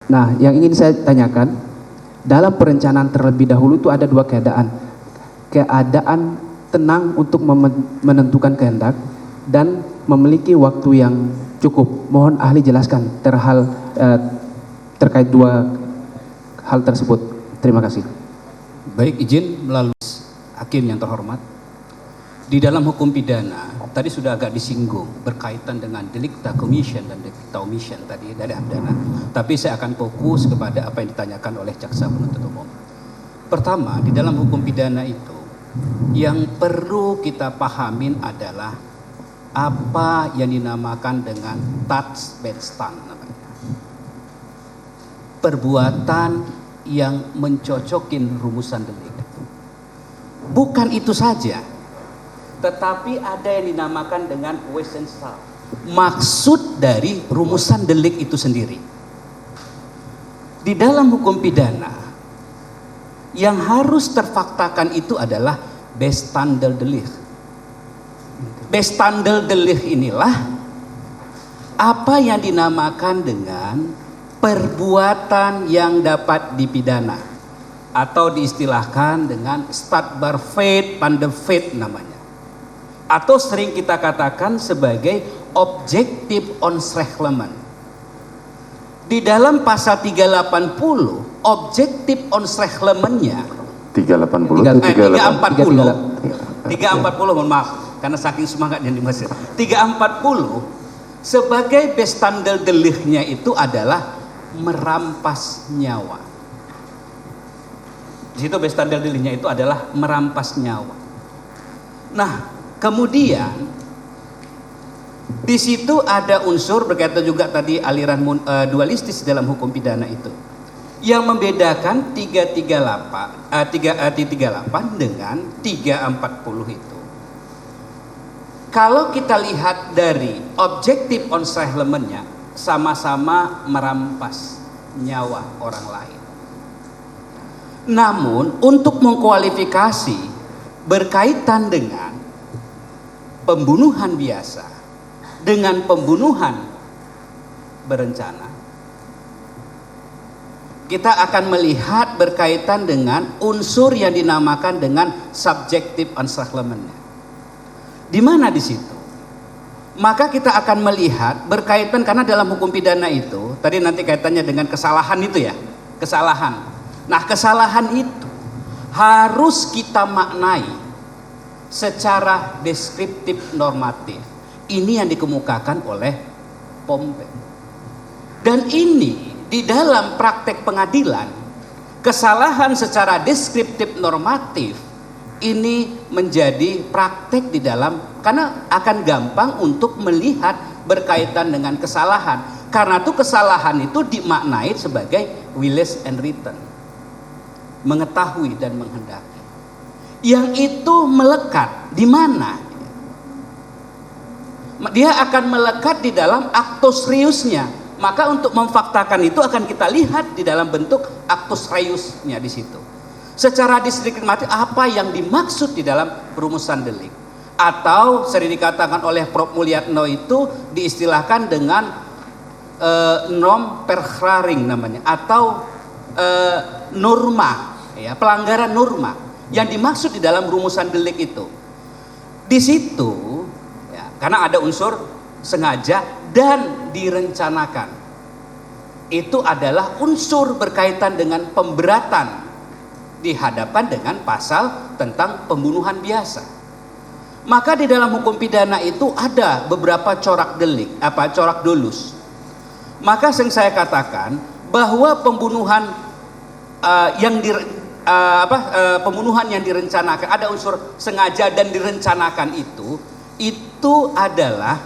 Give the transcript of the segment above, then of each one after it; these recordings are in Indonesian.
Nah, yang ingin saya tanyakan, dalam perencanaan terlebih dahulu itu ada dua keadaan. Keadaan tenang untuk menentukan kehendak dan memiliki waktu yang cukup. Mohon ahli jelaskan terkait dua hal tersebut. Terima kasih. Baik, izin melalui hakim yang terhormat. Di dalam hukum pidana, tadi sudah agak disinggung berkaitan dengan delicta commission dan delicta omission tadi dari Abdana. Tapi saya akan fokus kepada apa yang ditanyakan oleh jaksa penuntut umum. Pertama, di dalam hukum pidana itu, yang perlu kita pahamin adalah apa yang dinamakan dengan touch bed stand namanya. Perbuatan yang mencocokin rumusan delik. Bukan itu saja, tetapi ada yang dinamakan dengan wesensal, maksud dari rumusan delik itu sendiri. Di dalam hukum pidana, yang harus terfaktakan itu adalah bestanddeldelik. Bestanddeldelik inilah apa yang dinamakan dengan perbuatan yang dapat dipidana, atau diistilahkan dengan strafbaar feit van de feit namanya, atau sering kita katakan sebagai objective onschrecklement. Di dalam pasal 380 objective onschrecklement-nya 340, mohon maaf karena saking semangatnya di Mesir. 340 sebagai bestanddeldeliknya itu adalah merampas nyawa. Di situ bestanddeldeliknya itu adalah merampas nyawa. Nah, kemudian di situ ada unsur berkaitan juga tadi aliran dualistis dalam hukum pidana itu, yang membedakan 338 dengan 340 itu. Kalau kita lihat dari objektif onschrecklement-nya, sama-sama merampas nyawa orang lain. Namun untuk mengkualifikasi berkaitan dengan pembunuhan biasa dengan pembunuhan berencana, kita akan melihat berkaitan dengan unsur yang dinamakan dengan subjective onschrecklement-nya. Di mana di situ? Maka kita akan melihat berkaitan, karena dalam hukum pidana itu tadi nanti kaitannya dengan kesalahan itu ya, kesalahan. Nah, kesalahan itu harus kita maknai secara deskriptif normatif. Ini yang dikemukakan oleh Pompe. Dan ini di dalam praktek pengadilan, kesalahan secara deskriptif normatif ini menjadi praktek di dalam, karena akan gampang untuk melihat berkaitan dengan kesalahan. Karena itu kesalahan itu dimaknai sebagai willens and written, mengetahui dan menghendaki. Yang itu melekat di mana? Dia akan melekat di dalam actus reusnya. Maka untuk memfaktakan itu akan kita lihat di dalam bentuk actus reusnya di situ. Secara diskriminatif apa yang dimaksud di dalam rumusan delik, atau sering dikatakan oleh Prof. Mulyatno itu diistilahkan dengan norm perkraring namanya, atau norma, ya, pelanggaran norma yang dimaksud di dalam rumusan delik itu. Di situ, ya, karena ada unsur sengaja dan direncanakan, itu adalah unsur berkaitan dengan pemberatan di hadapan dengan pasal tentang pembunuhan biasa. Maka di dalam hukum pidana itu ada beberapa corak delik, corak dolus. Maka yang saya katakan bahwa pembunuhan pembunuhan yang direncanakan, ada unsur sengaja dan direncanakan itu adalah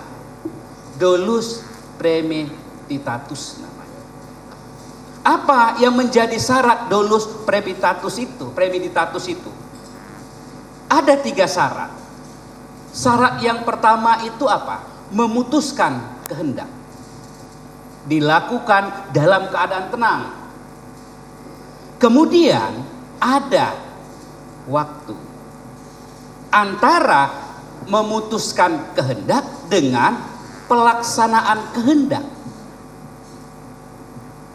dolus premeditatus namanya. Apa yang menjadi syarat dolus premeditatus itu? Ada 3 syarat. Syarat yang pertama itu apa? Memutuskan kehendak, dilakukan dalam keadaan tenang. Kemudian ada waktu antara memutuskan kehendak dengan pelaksanaan kehendak.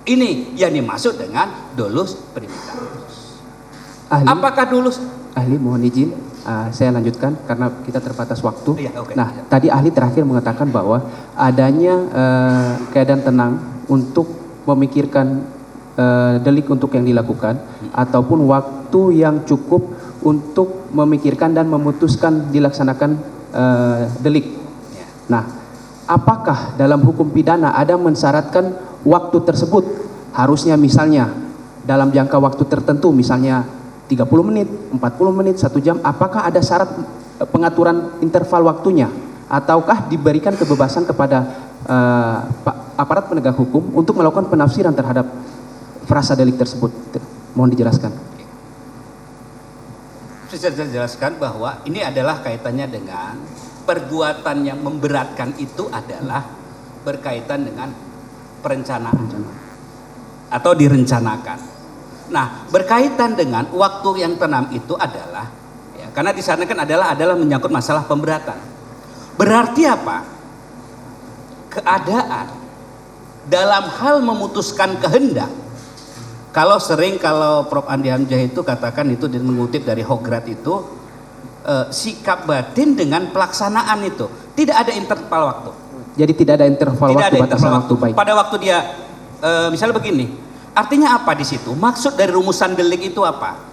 Ini yang dimaksud dengan dolus primitus. Ahli, Apakah dolus? ahli mohon izin, saya lanjutkan karena kita terbatas waktu. Iya, oke. Nah, tadi ahli terakhir mengatakan bahwa adanya keadaan tenang untuk memikirkan delik untuk yang dilakukan ataupun waktu yang cukup untuk memikirkan dan memutuskan dilaksanakan delik. Ya. Nah, apakah dalam hukum pidana ada mensyaratkan waktu tersebut harusnya misalnya dalam jangka waktu tertentu, misalnya 30 menit, 40 menit, 1 jam, apakah ada syarat pengaturan interval waktunya ataukah diberikan kebebasan kepada aparat penegak hukum untuk melakukan penafsiran terhadap frasa delik tersebut? Mohon dijelaskan. Bisa saya jelaskan bahwa ini adalah kaitannya dengan perbuatan yang memberatkan itu adalah berkaitan dengan perencanaan atau direncanakan. Nah, berkaitan dengan waktu yang tenang itu adalah ya, karena di sana kan adalah menyangkut masalah pemberatan. Berarti apa? Keadaan dalam hal memutuskan kehendak. Kalau Prof. Andi Hamzah itu katakan itu dan mengutip dari Hograt itu sikap batin dengan pelaksanaan itu tidak ada interval waktu. Jadi tidak ada interval Tidak waktu, ada batasan interval waktu, baik. Pada waktu dia misalnya begini, artinya apa di situ? Maksud dari rumusan delik itu apa?